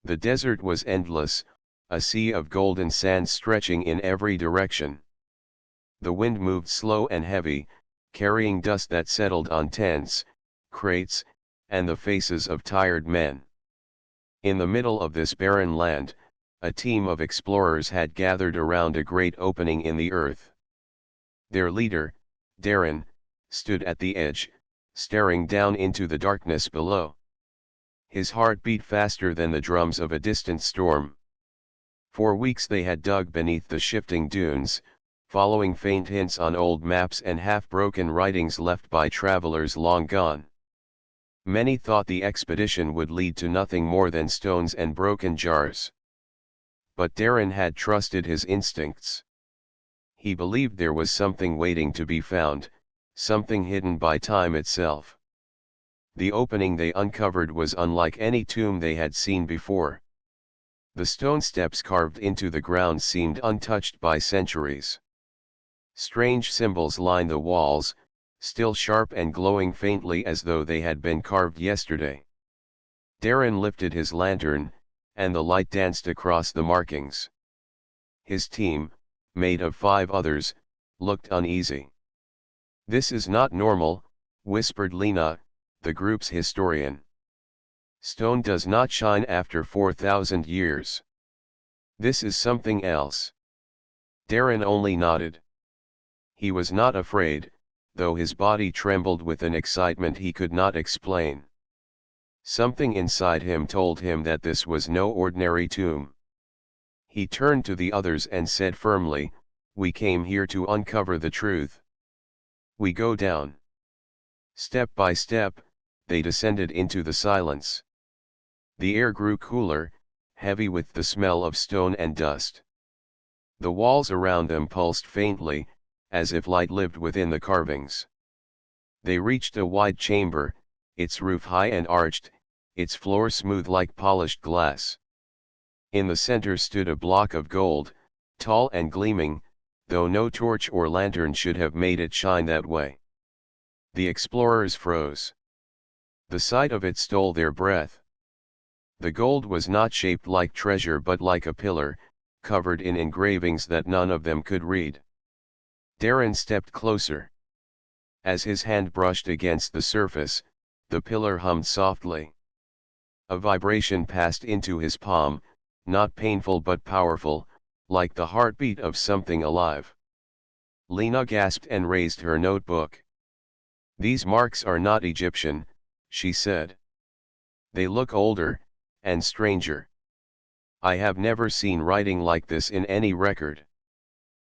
The desert was endless, a sea of golden sand stretching in every direction. The wind moved slow and heavy, carrying dust that settled on tents, crates, and the faces of tired men. In the middle of this barren land, a team of explorers had gathered around a great opening in the earth. Their leader, Darren, stood at the edge, staring down into the darkness below. His heart beat faster than the drums of a distant storm. For weeks they had dug beneath the shifting dunes, following faint hints on old maps and half-broken writings left by travelers long gone. Many thought the expedition would lead to nothing more than stones and broken jars. But Darren had trusted his instincts. He believed there was something waiting to be found, something hidden by time itself. The opening they uncovered was unlike any tomb they had seen before. The stone steps carved into the ground seemed untouched by centuries. Strange symbols lined the walls, still sharp and glowing faintly as though they had been carved yesterday. Darren lifted his lantern, and the light danced across the markings. His team, made of 5 others, looked uneasy. "This is not normal," whispered Lena, the group's historian. "Stone does not shine after 4,000 years. This is something else." Darren only nodded. He was not afraid, though his body trembled with an excitement he could not explain. Something inside him told him that this was no ordinary tomb. He turned to the others and said firmly, "We came here to uncover the truth. We go down." Step by step, they descended into the silence. The air grew cooler, heavy with the smell of stone and dust. The walls around them pulsed faintly, as if light lived within the carvings. They reached a wide chamber, its roof high and arched, its floor smooth like polished glass. In the center stood a block of gold, tall and gleaming, though no torch or lantern should have made it shine that way. The explorers froze. The sight of it stole their breath. The gold was not shaped like treasure but like a pillar, covered in engravings that none of them could read. Darren stepped closer. As his hand brushed against the surface, the pillar hummed softly. A vibration passed into his palm, not painful but powerful, like the heartbeat of something alive. Lena gasped and raised her notebook. "These marks are not Egyptian," she said. "They look older, and stranger. I have never seen writing like this in any record."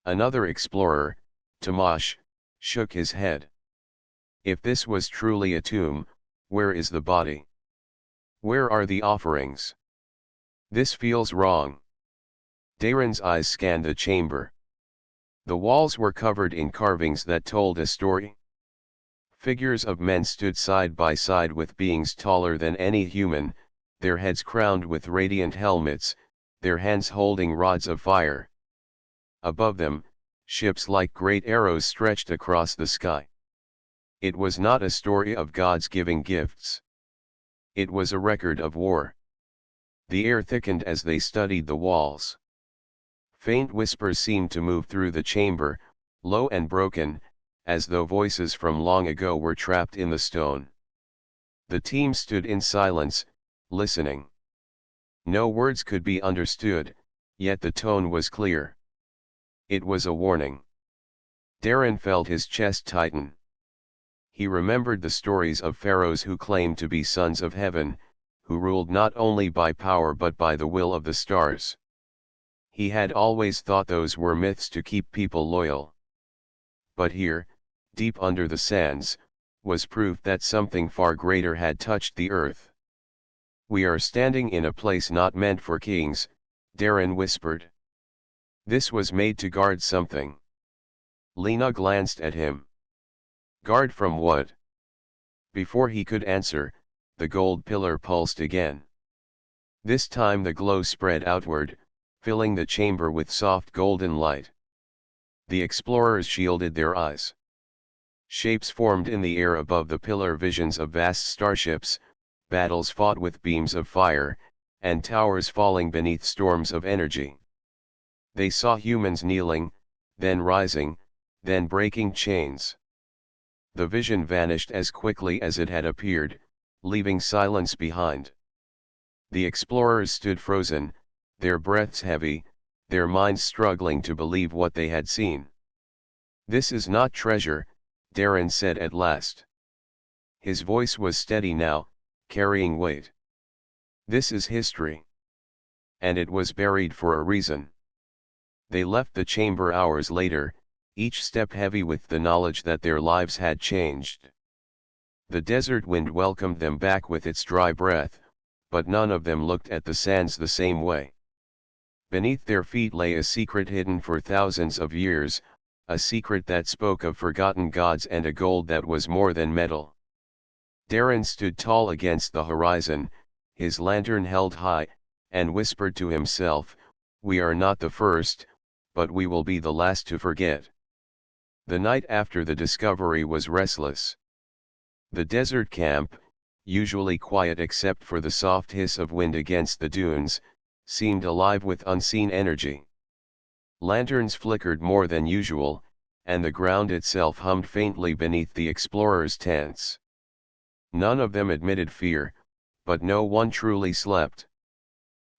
Another explorer, Tomasz, shook his head. "If this was truly a tomb, where is the body? Where are the offerings? This feels wrong." Darren's eyes scanned the chamber. The walls were covered in carvings that told a story. Figures of men stood side by side with beings taller than any human, their heads crowned with radiant helmets, their hands holding rods of fire. Above them, ships like great arrows stretched across the sky. It was not a story of gods giving gifts. It was a record of war. The air thickened as they studied the walls. Faint whispers seemed to move through the chamber, low and broken, as though voices from long ago were trapped in the stone. The team stood in silence, listening. No words could be understood, yet the tone was clear. It was a warning. Darren felt his chest tighten. He remembered the stories of pharaohs who claimed to be sons of heaven, who ruled not only by power but by the will of the stars. He had always thought those were myths to keep people loyal. But here, deep under the sands, was proof that something far greater had touched the earth. "We are standing in a place not meant for kings," Darren whispered. "This was made to guard something." Lena glanced at him. "Guard from what?" Before he could answer, the gold pillar pulsed again. This time the glow spread outward, filling the chamber with soft golden light. The explorers shielded their eyes. Shapes formed in the air above the pillar, visions of vast starships, battles fought with beams of fire, and towers falling beneath storms of energy. They saw humans kneeling, then rising, then breaking chains. The vision vanished as quickly as it had appeared, leaving silence behind. The explorers stood frozen, their breaths heavy, their minds struggling to believe what they had seen. "This is not treasure," Darren said at last. His voice was steady now, carrying weight. "This is history. And it was buried for a reason." They left the chamber hours later, each step heavy with the knowledge that their lives had changed. The desert wind welcomed them back with its dry breath, but none of them looked at the sands the same way. Beneath their feet lay a secret hidden for thousands of years, a secret that spoke of forgotten gods and a gold that was more than metal. Darren stood tall against the horizon, his lantern held high, and whispered to himself, "We are not the first, but we will be the last to forget." The night after the discovery was restless. The desert camp, usually quiet except for the soft hiss of wind against the dunes, seemed alive with unseen energy. Lanterns flickered more than usual, and the ground itself hummed faintly beneath the explorers' tents. None of them admitted fear, but no one truly slept.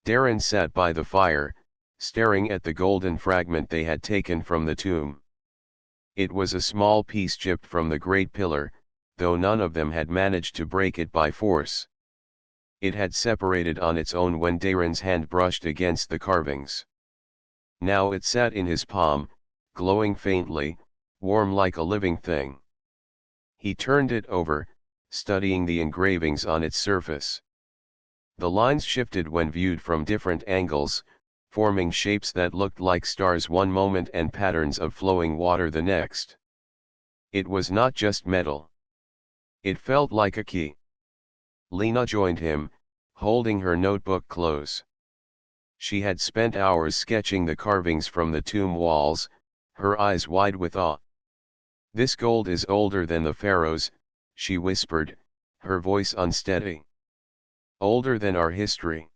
Darren sat by the fire, staring at the golden fragment they had taken from the tomb. It was a small piece chipped from the great pillar, though none of them had managed to break it by force. It had separated on its own when Darren's hand brushed against the carvings. Now it sat in his palm, glowing faintly, warm like a living thing. He turned it over, studying the engravings on its surface. The lines shifted when viewed from different angles, forming shapes that looked like stars one moment and patterns of flowing water the next. It was not just metal. It felt like a key. Lena joined him, holding her notebook close. She had spent hours sketching the carvings from the tomb walls, her eyes wide with awe. "This gold is older than the pharaohs," she whispered, her voice unsteady. "Older than our history.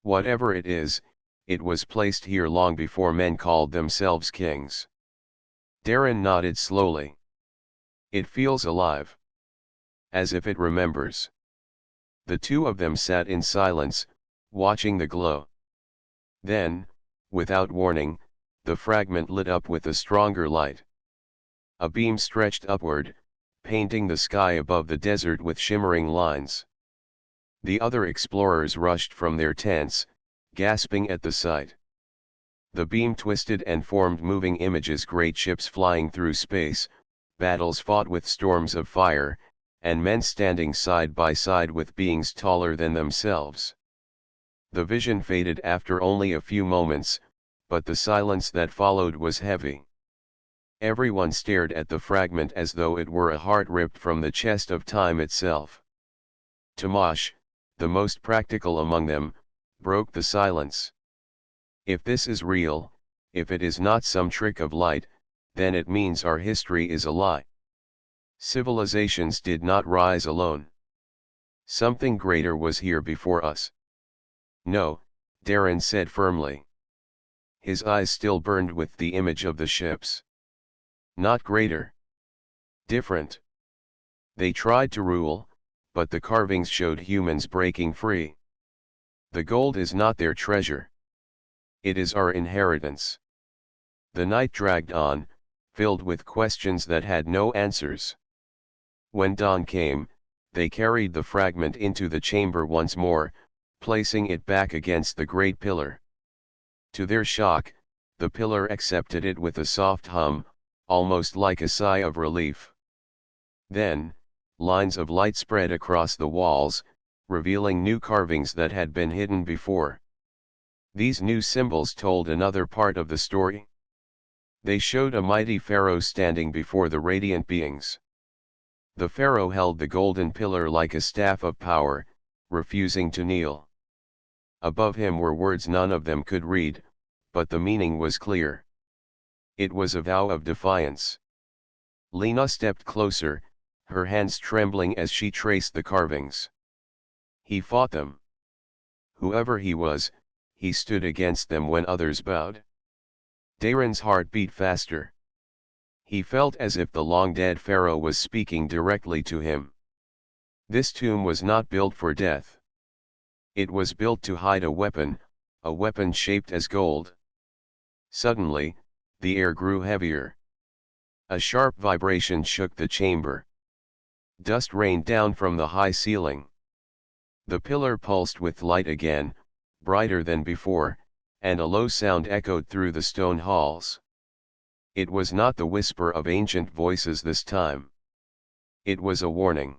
Whatever it is, it was placed here long before men called themselves kings." Darren nodded slowly. "It feels alive. As if it remembers." The two of them sat in silence, watching the glow. Then, without warning, the fragment lit up with a stronger light. A beam stretched upward, painting the sky above the desert with shimmering lines. The other explorers rushed from their tents, gasping at the sight. The beam twisted and formed moving images: great ships flying through space, battles fought with storms of fire, and men standing side by side with beings taller than themselves. The vision faded after only a few moments, but the silence that followed was heavy. Everyone stared at the fragment as though it were a heart ripped from the chest of time itself. Tomash, the most practical among them, broke the silence. "If this is real, if it is not some trick of light, then it means our history is a lie. Civilizations did not rise alone. Something greater was here before us." "No," Darren said firmly. His eyes still burned with the image of the ships. "Not greater. Different. They tried to rule, but the carvings showed humans breaking free. The gold is not their treasure. It is our inheritance." The night dragged on, filled with questions that had no answers. When dawn came, they carried the fragment into the chamber once more, placing it back against the great pillar. To their shock, the pillar accepted it with a soft hum, almost like a sigh of relief. Then, lines of light spread across the walls, revealing new carvings that had been hidden before. These new symbols told another part of the story. They showed a mighty pharaoh standing before the radiant beings. The pharaoh held the golden pillar like a staff of power, refusing to kneel. Above him were words none of them could read, but the meaning was clear. It was a vow of defiance. Lena stepped closer, her hands trembling as she traced the carvings. "He fought them. Whoever he was, he stood against them when others bowed. Daren's heart beat faster. He felt as if the long-dead Pharaoh was speaking directly to him. This tomb was not built for death. It was built to hide a weapon shaped as gold. Suddenly, the air grew heavier. A sharp vibration shook the chamber. Dust rained down from the high ceiling. The pillar pulsed with light again, brighter than before, and a low sound echoed through the stone halls. It was not the whisper of ancient voices this time. It was a warning.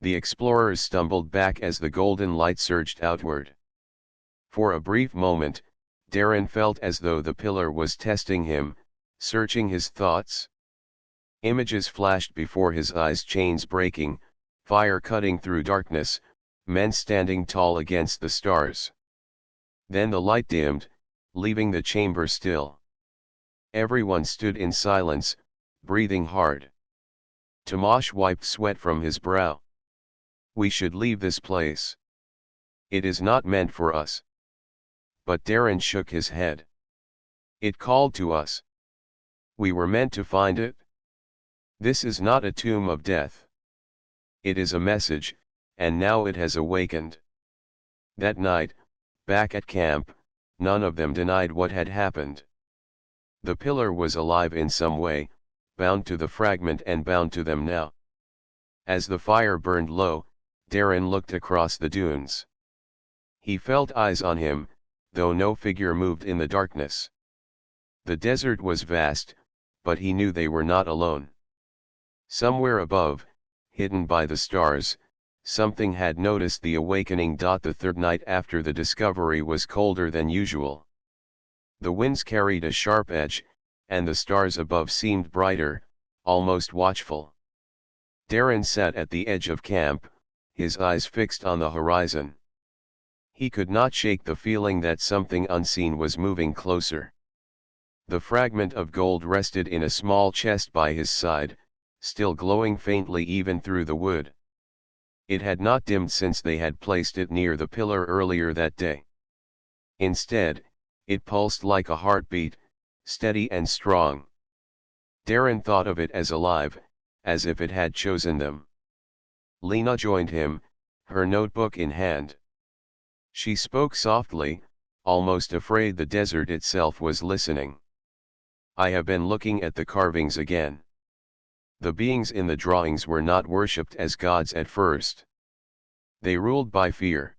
The explorers stumbled back as the golden light surged outward. For a brief moment, Darren felt as though the pillar was testing him, searching his thoughts. Images flashed before his eyes, chains breaking, fire cutting through darkness, men standing tall against the stars. Then the light dimmed, leaving the chamber still. Everyone stood in silence, breathing hard. Tomasz wiped sweat from his brow. "We should leave this place. It is not meant for us." But Darren shook his head. "It called to us. We were meant to find it. This is not a tomb of death. It is a message, and now it has awakened." That night, back at camp, none of them denied what had happened. The pillar was alive in some way, bound to the fragment and bound to them now. As the fire burned low, Darren looked across the dunes. He felt eyes on him, though no figure moved in the darkness. The desert was vast, but he knew they were not alone. Somewhere above, hidden by the stars, something had noticed the awakening. The third night after the discovery was colder than usual. The winds carried a sharp edge, and the stars above seemed brighter, almost watchful. Darren sat at the edge of camp, his eyes fixed on the horizon. He could not shake the feeling that something unseen was moving closer. The fragment of gold rested in a small chest by his side, still glowing faintly even through the wood. It had not dimmed since they had placed it near the pillar earlier that day. Instead, it pulsed like a heartbeat, steady and strong. Darren thought of it as alive, as if it had chosen them. Lena joined him, her notebook in hand. She spoke softly, almost afraid the desert itself was listening. "I have been looking at the carvings again. The beings in the drawings were not worshipped as gods at first. They ruled by fear.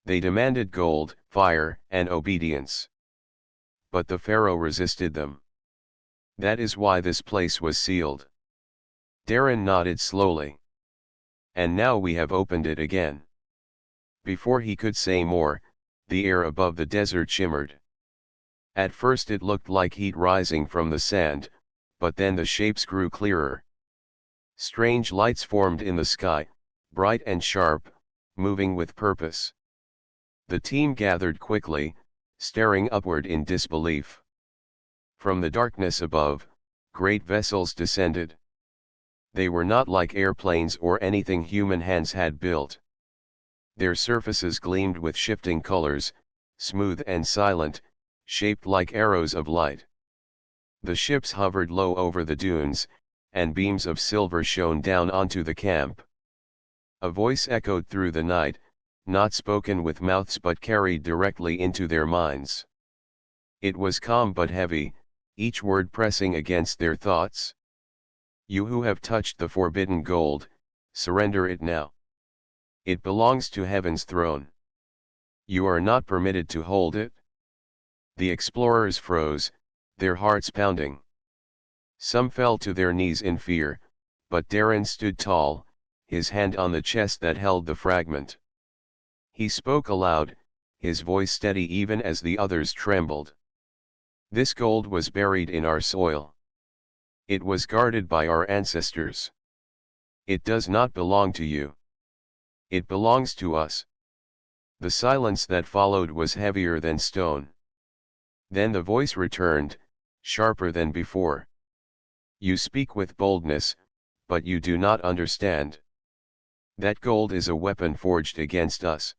They demanded gold, fire, and obedience. But the Pharaoh resisted them. That is why this place was sealed." Darren nodded slowly. "And now we have opened it again." Before he could say more, the air above the desert shimmered. At first it looked like heat rising from the sand, but then the shapes grew clearer. Strange lights formed in the sky, bright and sharp, moving with purpose. The team gathered quickly, staring upward in disbelief. From the darkness above, great vessels descended. They were not like airplanes or anything human hands had built. Their surfaces gleamed with shifting colors, smooth and silent, shaped like arrows of light. The ships hovered low over the dunes, and beams of silver shone down onto the camp. A voice echoed through the night, not spoken with mouths but carried directly into their minds. It was calm but heavy, each word pressing against their thoughts. "You who have touched the forbidden gold, surrender it now. It belongs to heaven's throne. You are not permitted to hold it." The explorers froze, their hearts pounding. Some fell to their knees in fear, but Darren stood tall, his hand on the chest that held the fragment. He spoke aloud, his voice steady even as the others trembled. "This gold was buried in our soil. It was guarded by our ancestors. It does not belong to you. It belongs to us." The silence that followed was heavier than stone. Then the voice returned, sharper than before. "You speak with boldness, but you do not understand. That gold is a weapon forged against us.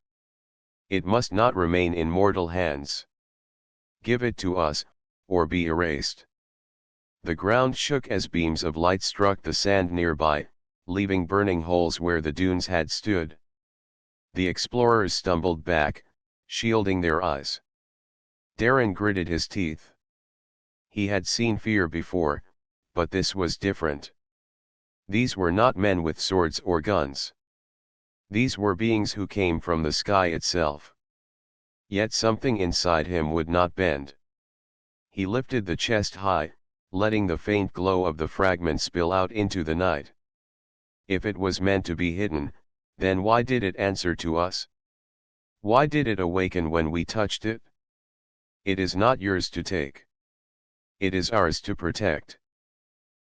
It must not remain in mortal hands. Give it to us, or be erased. The ground shook as beams of light struck the sand nearby, leaving burning holes where the dunes had stood. The explorers stumbled back, shielding their eyes. Darren gritted his teeth. He had seen fear before, but this was different. These were not men with swords or guns. These were beings who came from the sky itself. Yet something inside him would not bend. He lifted the chest high, letting the faint glow of the fragment spill out into the night. If it was meant to be hidden, then why did it answer to us? Why did it awaken when we touched it? It is not yours to take. It is ours to protect.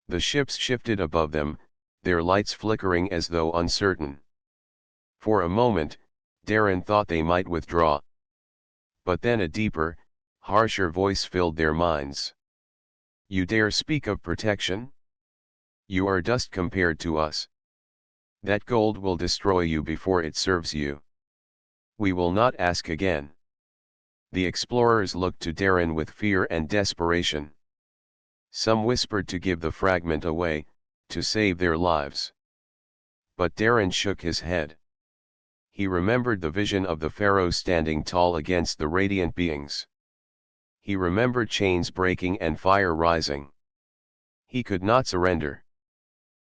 The ships shifted above them, their lights flickering as though uncertain. For a moment, Darren thought they might withdraw. But then a deeper, harsher voice filled their minds. You dare speak of protection? You are dust compared to us. That gold will destroy you before it serves you. We will not ask again. The explorers looked to Darren with fear and desperation. Some whispered to give the fragment away, to save their lives. But Darren shook his head. He remembered the vision of the Pharaoh standing tall against the radiant beings. He remembered chains breaking and fire rising. He could not surrender.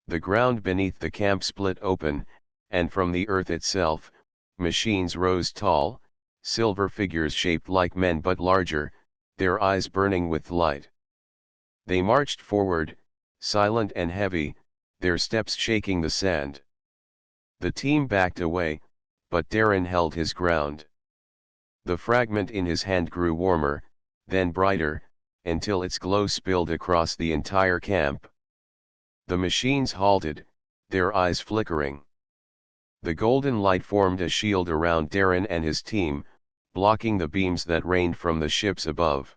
The ground beneath the camp split open, and from the earth itself, machines rose tall, silver figures shaped like men but larger, their eyes burning with light. They marched forward, silent and heavy, their steps shaking the sand. The team backed away, but Darren held his ground. The fragment in his hand grew warmer, then brighter, until its glow spilled across the entire camp. The machines halted, their eyes flickering. The golden light formed a shield around Darren and his team, blocking the beams that rained from the ships above.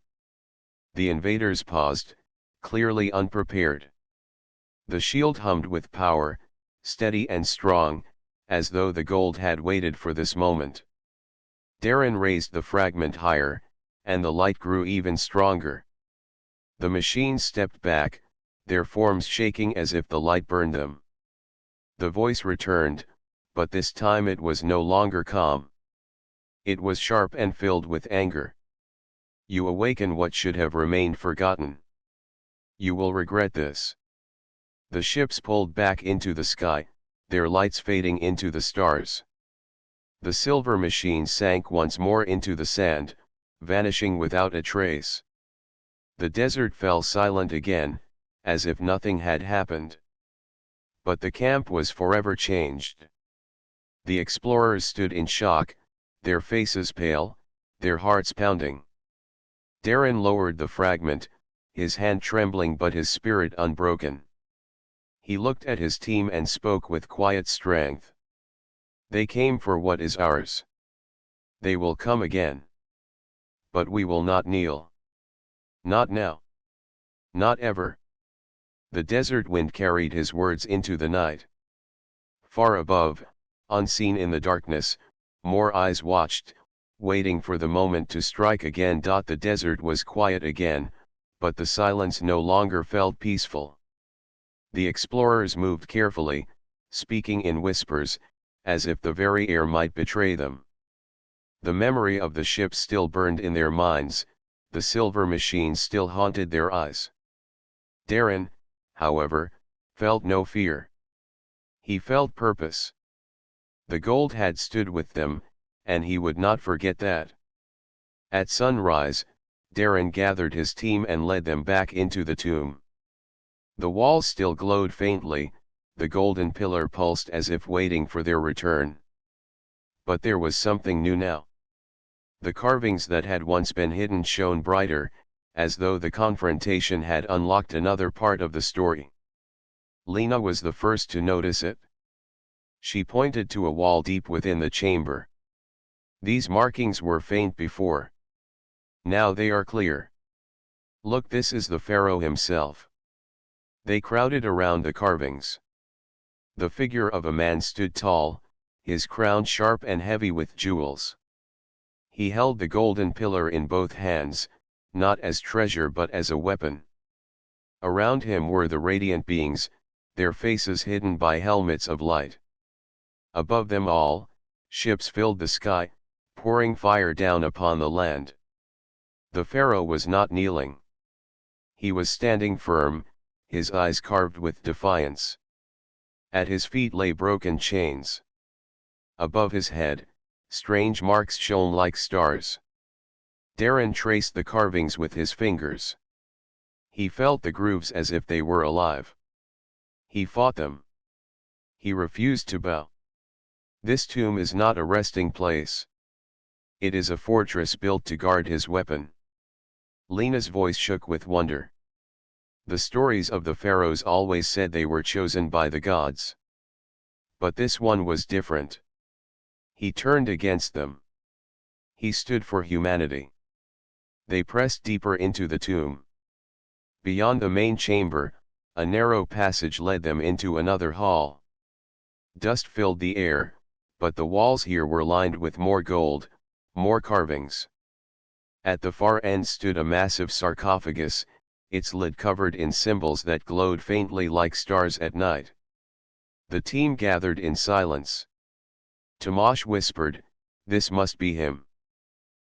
The invaders paused, clearly unprepared. The shield hummed with power, steady and strong, as though the gold had waited for this moment. Darren raised the fragment higher, and the light grew even stronger. The machines stepped back, their forms shaking as if the light burned them. The voice returned, but this time it was no longer calm. It was sharp and filled with anger. You awaken what should have remained forgotten. You will regret this. The ships pulled back into the sky, their lights fading into the stars. The silver machines sank once more into the sand, vanishing without a trace. The desert fell silent again, as if nothing had happened. But the camp was forever changed. The explorers stood in shock, their faces pale, their hearts pounding. Darren lowered the fragment, his hand trembling but his spirit unbroken. He looked at his team and spoke with quiet strength. They came for what is ours. They will come again. But we will not kneel. Not now. Not ever. The desert wind carried his words into the night. Far above, unseen in the darkness, more eyes watched, waiting for the moment to strike again. The desert was quiet again, but the silence no longer felt peaceful. The explorers moved carefully, speaking in whispers, as if the very air might betray them. The memory of the ship still burned in their minds, the silver machines still haunted their eyes. Darren, however, felt no fear. He felt purpose. The gold had stood with them, and he would not forget that. At sunrise, Darren gathered his team and led them back into the tomb. The walls still glowed faintly, the golden pillar pulsed as if waiting for their return. But there was something new now. The carvings that had once been hidden shone brighter, as though the confrontation had unlocked another part of the story. Lena was the first to notice it. She pointed to a wall deep within the chamber. These markings were faint before. Now they are clear. Look, this is the Pharaoh himself. They crowded around the carvings. The figure of a man stood tall, his crown sharp and heavy with jewels. He held the golden pillar in both hands, not as treasure but as a weapon. Around him were the radiant beings, their faces hidden by helmets of light. Above them all, ships filled the sky, pouring fire down upon the land. The Pharaoh was not kneeling. He was standing firm, his eyes carved with defiance. At his feet lay broken chains. Above his head, strange marks shone like stars. Darren traced the carvings with his fingers. He felt the grooves as if they were alive. He fought them. He refused to bow. This tomb is not a resting place. It is a fortress built to guard his weapon. Lena's voice shook with wonder. The stories of the pharaohs always said they were chosen by the gods. But this one was different. He turned against them. He stood for humanity. They pressed deeper into the tomb. Beyond the main chamber, a narrow passage led them into another hall. Dust filled the air, but the walls here were lined with more gold, more carvings. At the far end stood a massive sarcophagus, its lid covered in symbols that glowed faintly like stars at night. The team gathered in silence. Tomasz whispered, "This must be him.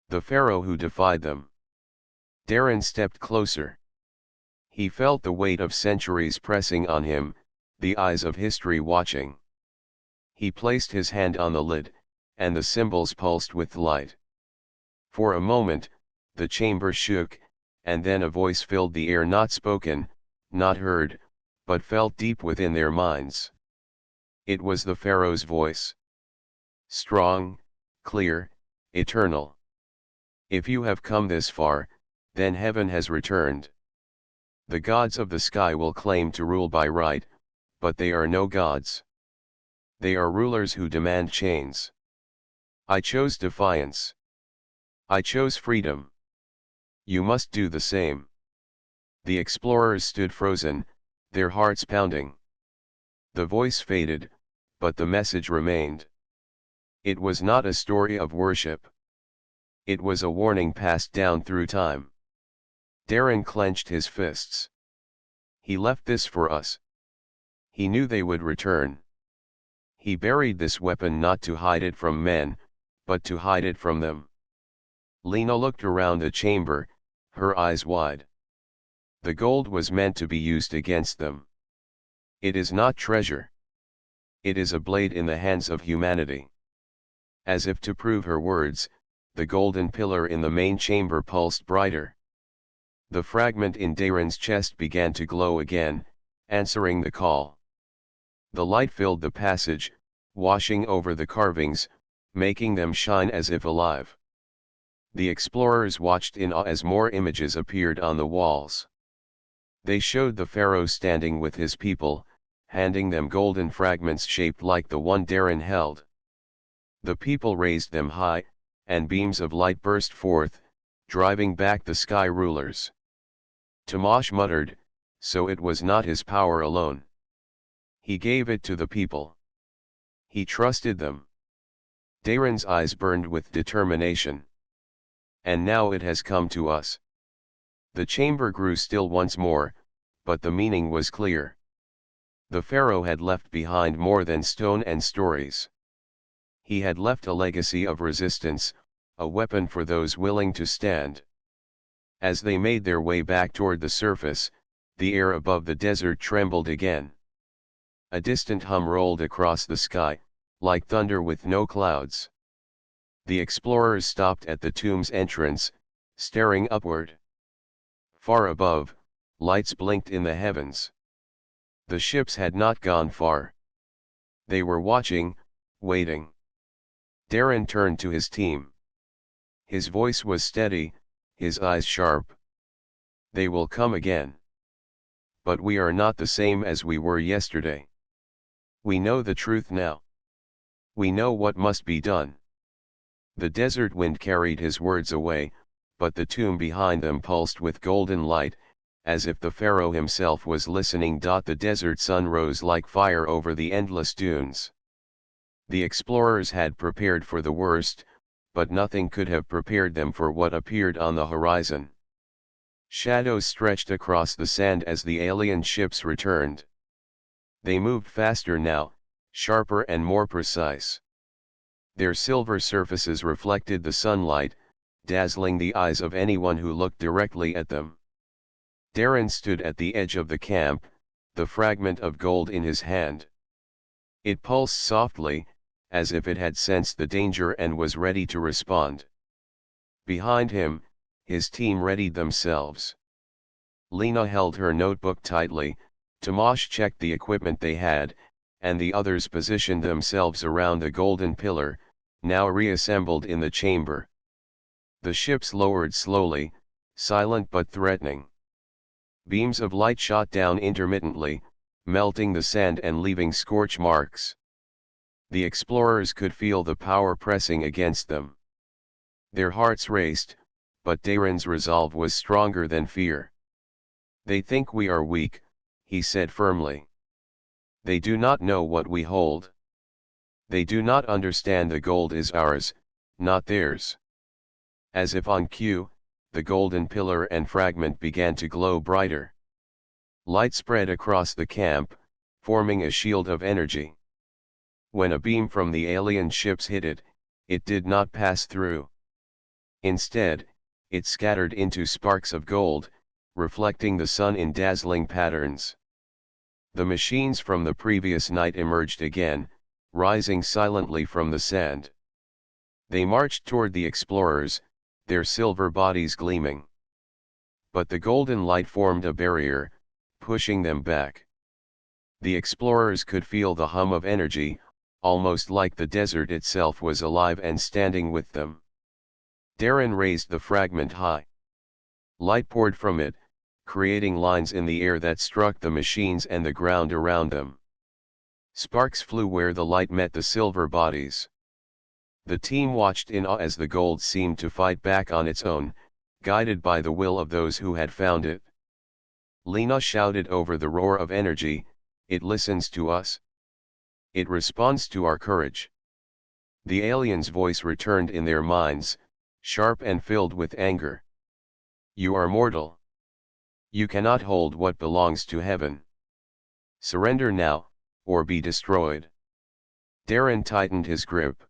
The pharaoh who defied them." Darren stepped closer. He felt the weight of centuries pressing on him, the eyes of history watching. He placed his hand on the lid, and the symbols pulsed with light. For a moment, the chamber shook, and then a voice filled the air, not spoken, not heard, but felt deep within their minds. It was the Pharaoh's voice. Strong, clear, eternal. "If you have come this far, then heaven has returned. The gods of the sky will claim to rule by right, but they are no gods. They are rulers who demand chains. I chose defiance. I chose freedom. You must do the same." The explorers stood frozen, their hearts pounding. The voice faded, but the message remained. It was not a story of worship. It was a warning passed down through time. Darren clenched his fists. He left this for us. He knew they would return. He buried this weapon not to hide it from men, but to hide it from them. Lena looked around the chamber, her eyes wide. The gold was meant to be used against them. It is not treasure. It is a blade in the hands of humanity. As if to prove her words, the golden pillar in the main chamber pulsed brighter. The fragment in Darren's chest began to glow again, answering the call. The light filled the passage, washing over the carvings, making them shine as if alive. The explorers watched in awe as more images appeared on the walls. They showed the pharaoh standing with his people, handing them golden fragments shaped like the one Darren held. The people raised them high, and beams of light burst forth, driving back the sky rulers. Tomasz muttered, "So it was not his power alone. He gave it to the people. He trusted them." Darren's eyes burned with determination. "And now it has come to us." The chamber grew still once more, but the meaning was clear. The pharaoh had left behind more than stone and stories. He had left a legacy of resistance, a weapon for those willing to stand. As they made their way back toward the surface, the air above the desert trembled again. A distant hum rolled across the sky, like thunder with no clouds. The explorers stopped at the tomb's entrance, staring upward. Far above, lights blinked in the heavens. The ships had not gone far. They were watching, waiting. Darren turned to his team. His voice was steady, his eyes sharp. "They will come again. But we are not the same as we were yesterday. We know the truth now. We know what must be done." The desert wind carried his words away, but the tomb behind them pulsed with golden light, as if the pharaoh himself was listening. The desert sun rose like fire over the endless dunes. The explorers had prepared for the worst, but nothing could have prepared them for what appeared on the horizon. Shadows stretched across the sand as the alien ships returned. They moved faster now, sharper and more precise. Their silver surfaces reflected the sunlight, dazzling the eyes of anyone who looked directly at them. Darren stood at the edge of the camp, the fragment of gold in his hand. It pulsed softly, as if it had sensed the danger and was ready to respond. Behind him, his team readied themselves. Lena held her notebook tightly, Tomasz checked the equipment they had, and the others positioned themselves around the golden pillar, now reassembled in the chamber. The ships lowered slowly, silent but threatening. Beams of light shot down intermittently, melting the sand and leaving scorch marks. The explorers could feel the power pressing against them. Their hearts raced, but Darren's resolve was stronger than fear. "They think we are weak," he said firmly. "They do not know what we hold. They do not understand the gold is ours, not theirs." As if on cue, the golden pillar and fragment began to glow brighter. Light spread across the camp, forming a shield of energy. When a beam from the alien ships hit it, it did not pass through. Instead, it scattered into sparks of gold, reflecting the sun in dazzling patterns. The machines from the previous night emerged again, rising silently from the sand. They marched toward the explorers, their silver bodies gleaming. But the golden light formed a barrier, pushing them back. The explorers could feel the hum of energy, almost like the desert itself was alive and standing with them. Darren raised the fragment high. Light poured from it, creating lines in the air that struck the machines and the ground around them. Sparks flew where the light met the silver bodies. The team watched in awe as the gold seemed to fight back on its own, guided by the will of those who had found it. Lena shouted over the roar of energy, "It listens to us. It responds to our courage." The alien's voice returned in their minds, sharp and filled with anger. "You are mortal. You cannot hold what belongs to heaven. Surrender now, or be destroyed." Darren tightened his grip.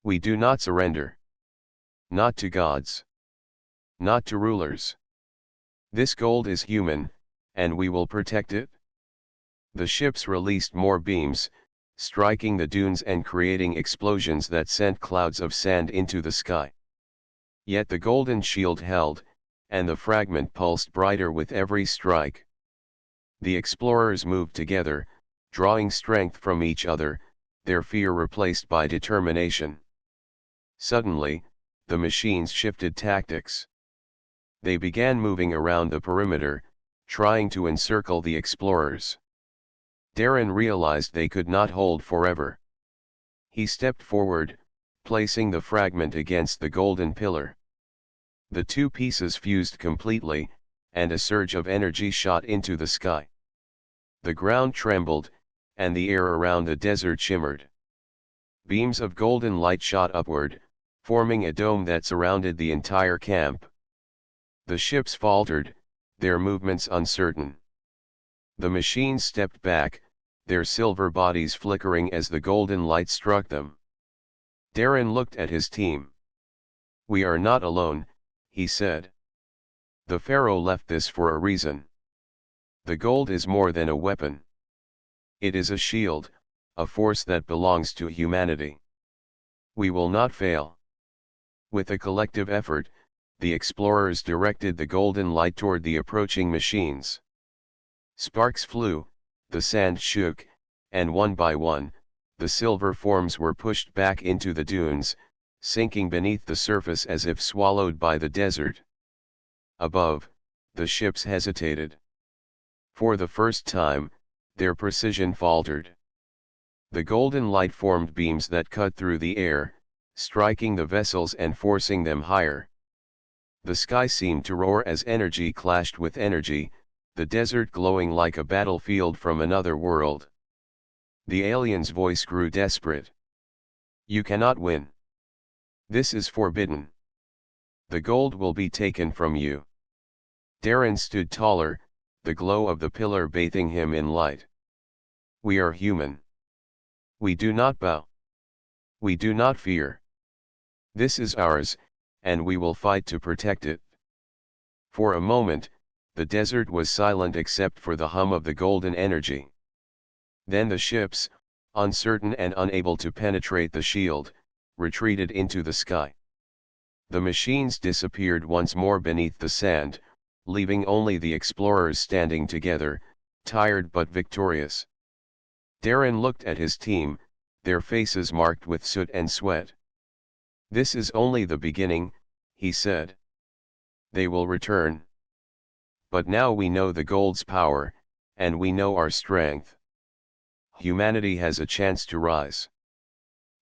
"We do not surrender. Not to gods. Not to rulers. This gold is human, and we will protect it." The ships released more beams, striking the dunes and creating explosions that sent clouds of sand into the sky. Yet the golden shield held, and the fragment pulsed brighter with every strike. The explorers moved together, drawing strength from each other, their fear replaced by determination. Suddenly, the machines shifted tactics. They began moving around the perimeter, trying to encircle the explorers. Darren realized they could not hold forever. He stepped forward, placing the fragment against the golden pillar. The two pieces fused completely, and a surge of energy shot into the sky. The ground trembled, and the air around the desert shimmered. Beams of golden light shot upward, forming a dome that surrounded the entire camp. The ships faltered, their movements uncertain. The machines stepped back, their silver bodies flickering as the golden light struck them. Darren looked at his team. "We are not alone," he said. "The Pharaoh left this for a reason. The gold is more than a weapon. It is a shield, a force that belongs to humanity. We will not fail." With a collective effort, the explorers directed the golden light toward the approaching machines. Sparks flew, the sand shook, and one by one, the silver forms were pushed back into the dunes, sinking beneath the surface as if swallowed by the desert. Above, the ships hesitated. For the first time, their precision faltered. The golden light formed beams that cut through the air, striking the vessels and forcing them higher. The sky seemed to roar as energy clashed with energy, the desert glowing like a battlefield from another world. The alien's voice grew desperate. "You cannot win. This is forbidden. The gold will be taken from you. Darren stood taller, the glow of the pillar bathing him in light. We are human. We do not bow. We do not fear. This is ours, and we will fight to protect it. For a moment, the desert was silent except for the hum of the golden energy. Then the ships, uncertain and unable to penetrate the shield, retreated into the sky. The machines disappeared once more beneath the sand, leaving only the explorers standing together, tired but victorious. Darren looked at his team, their faces marked with soot and sweat. This is only the beginning, he said. They will return. But now we know the gold's power, and we know our strength. Humanity has a chance to rise.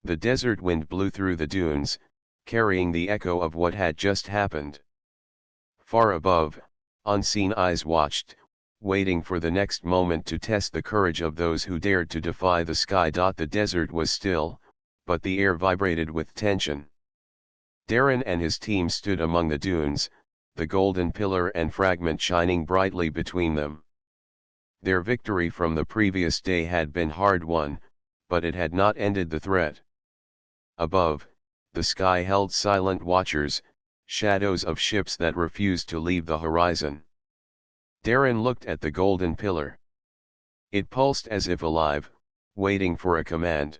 The desert wind blew through the dunes, carrying the echo of what had just happened. Far above, unseen eyes watched, waiting for the next moment to test the courage of those who dared to defy the sky. The desert was still, but the air vibrated with tension. Darren and his team stood among the dunes, the golden pillar and fragment shining brightly between them. Their victory from the previous day had been hard-won, but it had not ended the threat. Above, the sky held silent watchers, shadows of ships that refused to leave the horizon. Darren looked at the golden pillar. It pulsed as if alive, waiting for a command.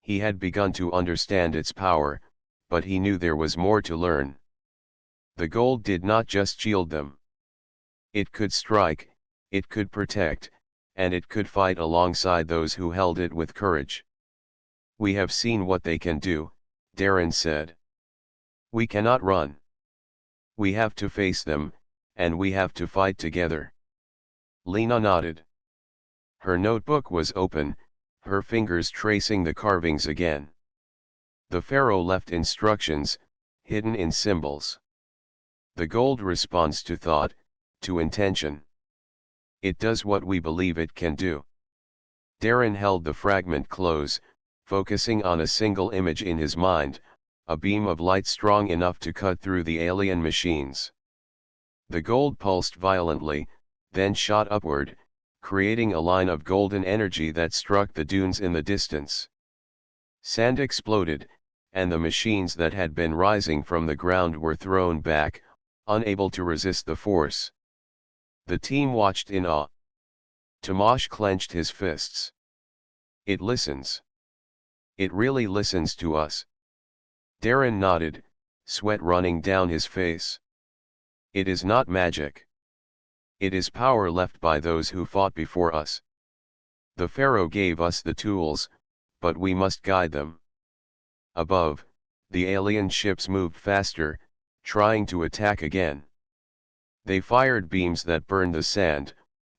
He had begun to understand its power, but he knew there was more to learn. The gold did not just shield them. It could strike, it could protect, and it could fight alongside those who held it with courage. We have seen what they can do, Darren said. We cannot run. We have to face them, and we have to fight together. Lena nodded. Her notebook was open, her fingers tracing the carvings again. The Pharaoh left instructions, hidden in symbols. The gold responds to thought, to intention. It does what we believe it can do. Darren held the fragment close, focusing on a single image in his mind, a beam of light strong enough to cut through the alien machines. The gold pulsed violently, then shot upward, creating a line of golden energy that struck the dunes in the distance. Sand exploded, and the machines that had been rising from the ground were thrown back, unable to resist the force. The team watched in awe. Tomasz clenched his fists. It listens. It really listens to us. Darren nodded, sweat running down his face. It is not magic. It is power left by those who fought before us. The Pharaoh gave us the tools, but we must guide them. Above, the alien ships moved faster, trying to attack again. They fired beams that burned the sand,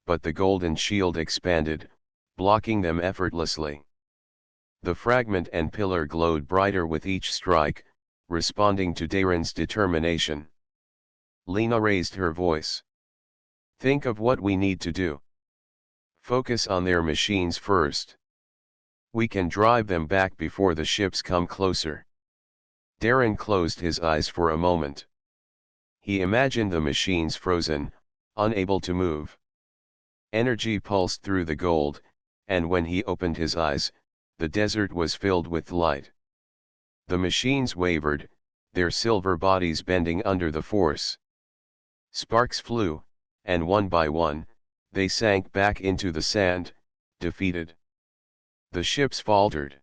but the golden shield expanded, blocking them effortlessly. The fragment and pillar glowed brighter with each strike, responding to Darren's determination. Lena raised her voice. Think of what we need to do. Focus on their machines first. We can drive them back before the ships come closer. Darren closed his eyes for a moment. He imagined the machines frozen, unable to move. Energy pulsed through the gold, and when he opened his eyes, the desert was filled with light. The machines wavered, their silver bodies bending under the force. Sparks flew, and one by one, they sank back into the sand, defeated. The ships faltered.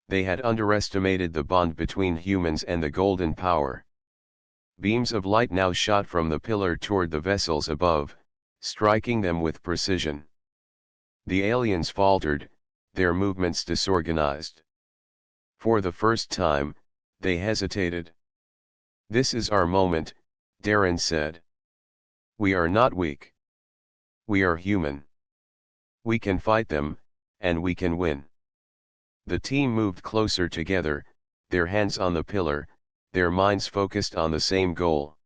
They had underestimated the bond between humans and the golden power. Beams of light now shot from the pillar toward the vessels above, striking them with precision. The aliens faltered, their movements disorganized. For the first time, they hesitated. This is our moment, Darren said. We are not weak. We are human. We can fight them, and we can win. The team moved closer together, their hands on the pillar, their minds focused on the same goal.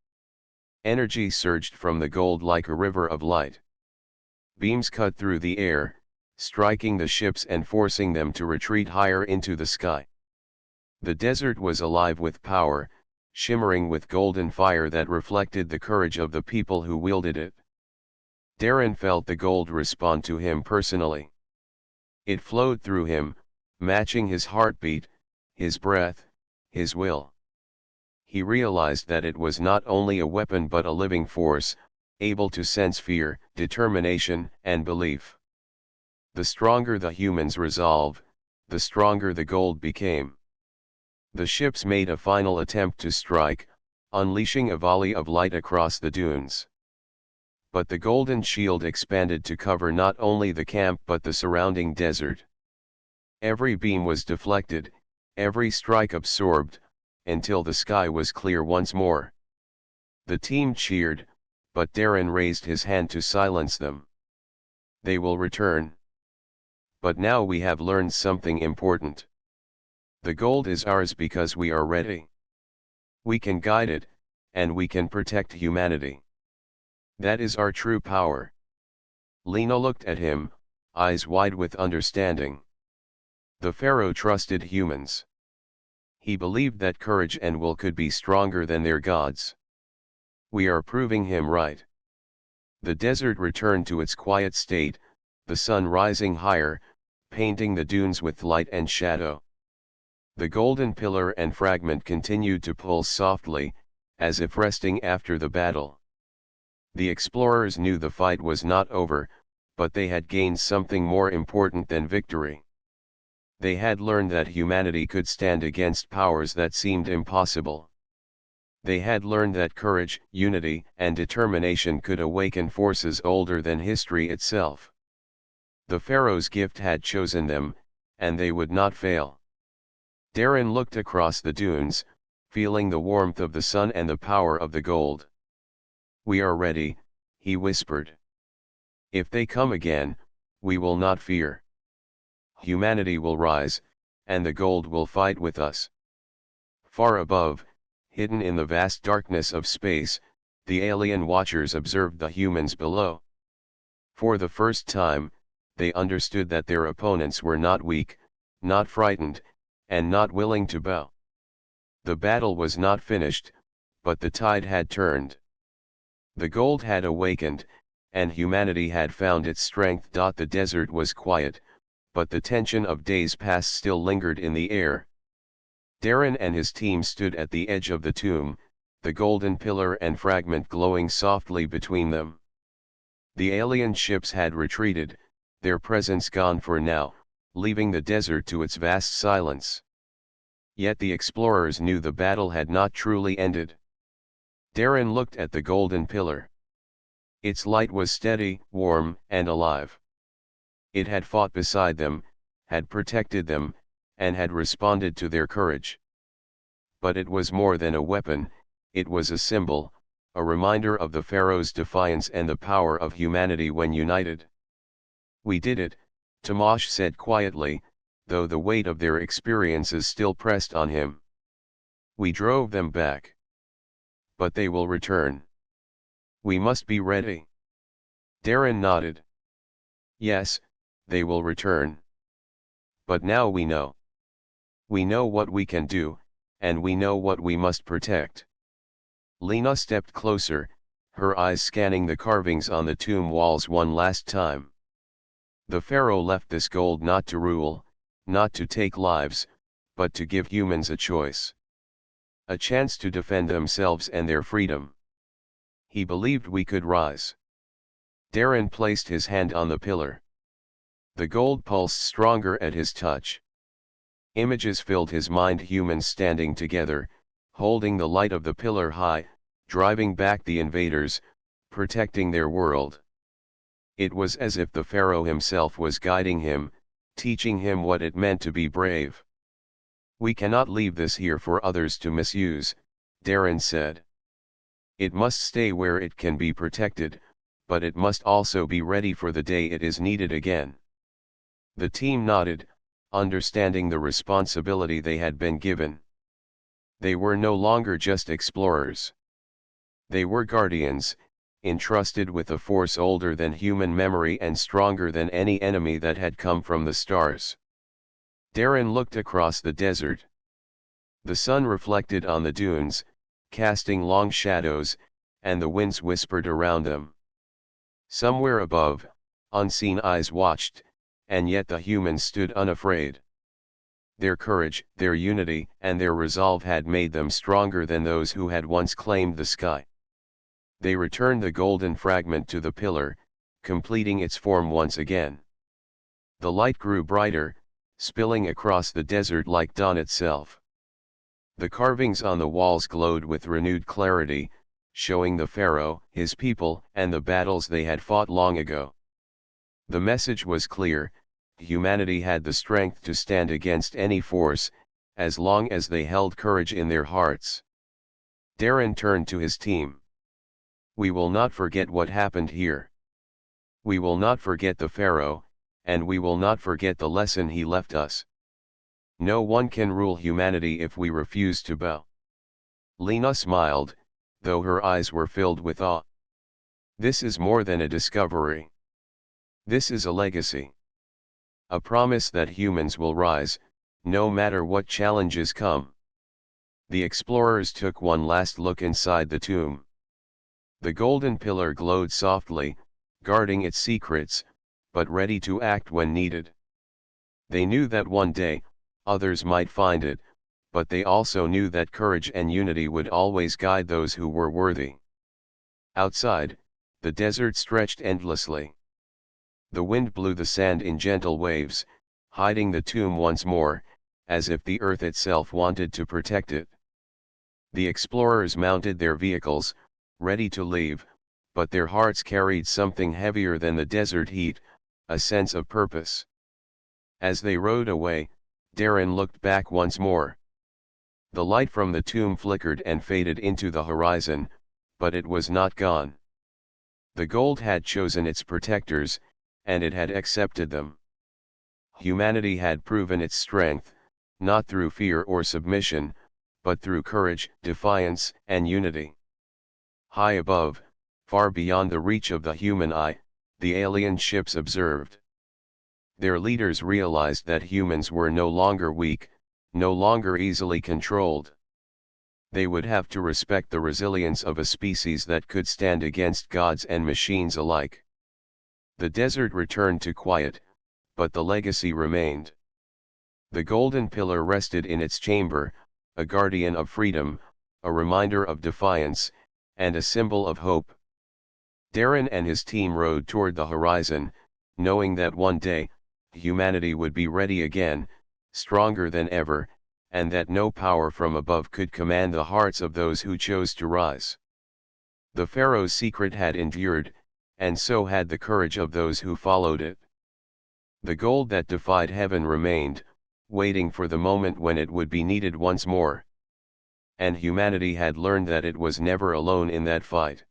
Energy surged from the gold like a river of light. Beams cut through the air, striking the ships and forcing them to retreat higher into the sky. The desert was alive with power, shimmering with golden fire that reflected the courage of the people who wielded it. Darren felt the gold respond to him personally. It flowed through him, matching his heartbeat, his breath, his will. He realized that it was not only a weapon but a living force, able to sense fear, determination, and belief. The stronger the human's resolve, the stronger the gold became. The ships made a final attempt to strike, unleashing a volley of light across the dunes. But the golden shield expanded to cover not only the camp but the surrounding desert. Every beam was deflected, every strike absorbed, until the sky was clear once more. The team cheered, but Darren raised his hand to silence them. They will return. But now we have learned something important. The gold is ours because we are ready. We can guide it, and we can protect humanity. That is our true power. Lena looked at him, eyes wide with understanding. The Pharaoh trusted humans. He believed that courage and will could be stronger than their gods. We are proving him right. The desert returned to its quiet state, the sun rising higher, painting the dunes with light and shadow. The golden pillar and fragment continued to pulse softly, as if resting after the battle. The explorers knew the fight was not over, but they had gained something more important than victory. They had learned that humanity could stand against powers that seemed impossible. They had learned that courage, unity, and determination could awaken forces older than history itself. The Pharaoh's gift had chosen them, and they would not fail. Darren looked across the dunes, feeling the warmth of the sun and the power of the gold. "We are ready," he whispered. "If they come again, we will not fear. Humanity will rise, and the gold will fight with us." Far above, hidden in the vast darkness of space, the alien watchers observed the humans below. For the first time, they understood that their opponents were not weak, not frightened, and not willing to bow. The battle was not finished, but the tide had turned. The gold had awakened, and humanity had found its strength. The desert was quiet, but the tension of days past still lingered in the air. Darren and his team stood at the edge of the tomb, the golden pillar and fragment glowing softly between them. The alien ships had retreated, their presence gone for now, leaving the desert to its vast silence. Yet the explorers knew the battle had not truly ended. Darren looked at the golden pillar. Its light was steady, warm, and alive. It had fought beside them, had protected them, and had responded to their courage. But it was more than a weapon, it was a symbol, a reminder of the Pharaoh's defiance and the power of humanity when united. "We did it," Tamash said quietly, though the weight of their experiences still pressed on him. "We drove them back. But they will return. We must be ready." Darren nodded. "Yes, they will return. But now we know. We know what we can do, and we know what we must protect." Lena stepped closer, her eyes scanning the carvings on the tomb walls one last time. The Pharaoh left this gold not to rule, not to take lives, but to give humans a choice. A chance to defend themselves and their freedom. He believed we could rise. Darren placed his hand on the pillar. The gold pulsed stronger at his touch. Images filled his mind, humans standing together, holding the light of the pillar high, driving back the invaders, protecting their world. It was as if the Pharaoh himself was guiding him, teaching him what it meant to be brave. "We cannot leave this here for others to misuse," Darren said. "It must stay where it can be protected, but it must also be ready for the day it is needed again." The team nodded, understanding the responsibility they had been given. They were no longer just explorers. They were guardians, entrusted with a force older than human memory and stronger than any enemy that had come from the stars. Darren looked across the desert. The sun reflected on the dunes, casting long shadows, and the winds whispered around them. Somewhere above, unseen eyes watched, and yet the humans stood unafraid. Their courage, their unity, and their resolve had made them stronger than those who had once claimed the sky. They returned the golden fragment to the pillar, completing its form once again. The light grew brighter, spilling across the desert like dawn itself. The carvings on the walls glowed with renewed clarity, showing the Pharaoh, his people, and the battles they had fought long ago. The message was clear: humanity had the strength to stand against any force, as long as they held courage in their hearts. Darren turned to his team. "We will not forget what happened here. We will not forget the Pharaoh, and we will not forget the lesson he left us. No one can rule humanity if we refuse to bow." Lena smiled, though her eyes were filled with awe. "This is more than a discovery. This is a legacy. A promise that humans will rise, no matter what challenges come." The explorers took one last look inside the tomb. The golden pillar glowed softly, guarding its secrets, but ready to act when needed. They knew that one day, others might find it, but they also knew that courage and unity would always guide those who were worthy. Outside, the desert stretched endlessly. The wind blew the sand in gentle waves, hiding the tomb once more, as if the earth itself wanted to protect it. The explorers mounted their vehicles, ready to leave, but their hearts carried something heavier than the desert heat, a sense of purpose. As they rode away, Darren looked back once more. The light from the tomb flickered and faded into the horizon, but it was not gone. The gold had chosen its protectors, and it had accepted them. Humanity had proven its strength, not through fear or submission, but through courage, defiance, and unity. High above, far beyond the reach of the human eye, the alien ships observed. Their leaders realized that humans were no longer weak, no longer easily controlled. They would have to respect the resilience of a species that could stand against gods and machines alike. The desert returned to quiet, but the legacy remained. The golden pillar rested in its chamber, a guardian of freedom, a reminder of defiance, and a symbol of hope. Darren and his team rode toward the horizon, knowing that one day, humanity would be ready again, stronger than ever, and that no power from above could command the hearts of those who chose to rise. The Pharaoh's secret had endured, and so had the courage of those who followed it. The gold that defied heaven remained, waiting for the moment when it would be needed once more. And humanity had learned that it was never alone in that fight.